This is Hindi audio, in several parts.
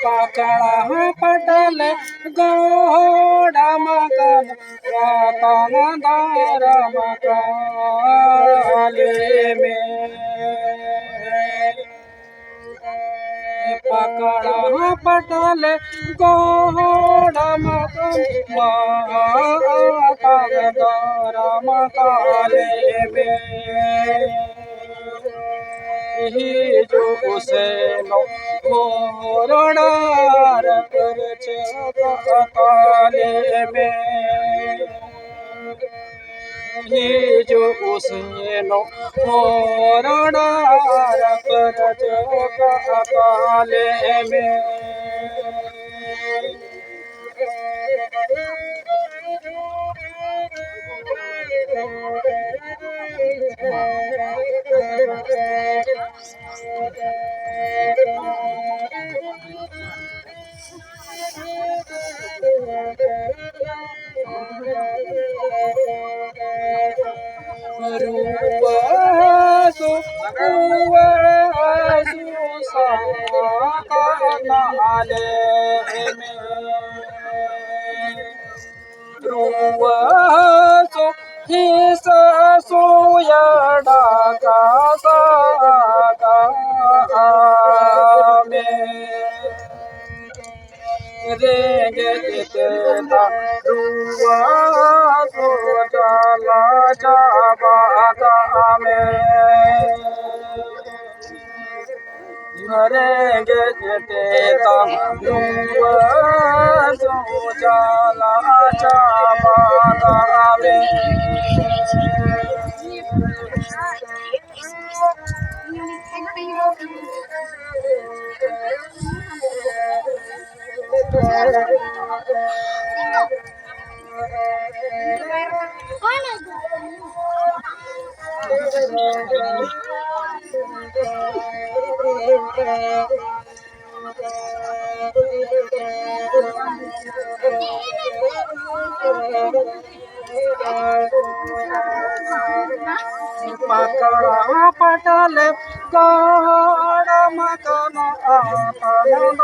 पकड़ा पटल गोड़ा मकन रतन दर मकाले में पकड़ा पटल गोड़ा मकन रतन दर मकाले में जो उसे नो मोरडार पर चकाले में जो उसे नो मोरडार पर चकाले में भरेंगे तेरा जाला चाबादा में पकड़ा पटल गोड़ा मकन रतन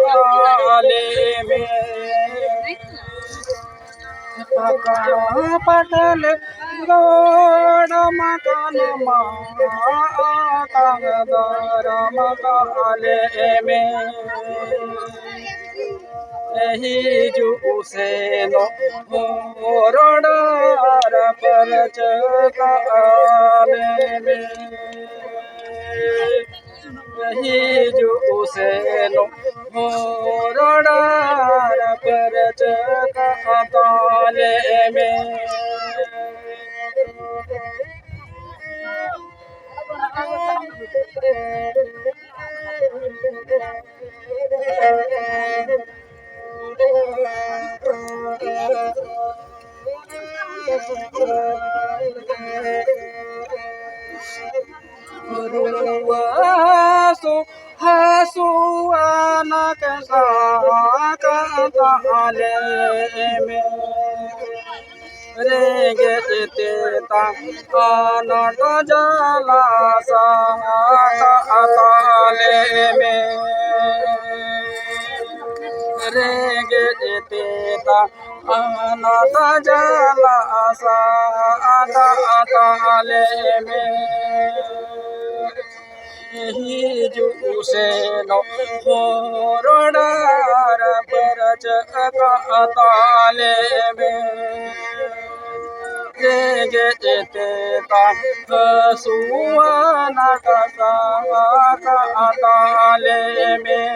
मकाले में पकड़ा पटल गोड़ा मकन रतन मकाले में यही जो उसे नो मोरडार पर चकाले में यही जो उसे नो मोरडार पर चकाले में हसु अनक साले में रेंगे तेता अनट जला साले में रेंगे तेता अनट जला साले में यही जो उसे नो मोरडार पर चकाले में रेंगे तेता हसुआ ताले में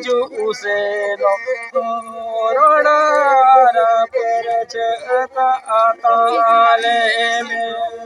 जो उसे नो मोरडार पर चकाले में।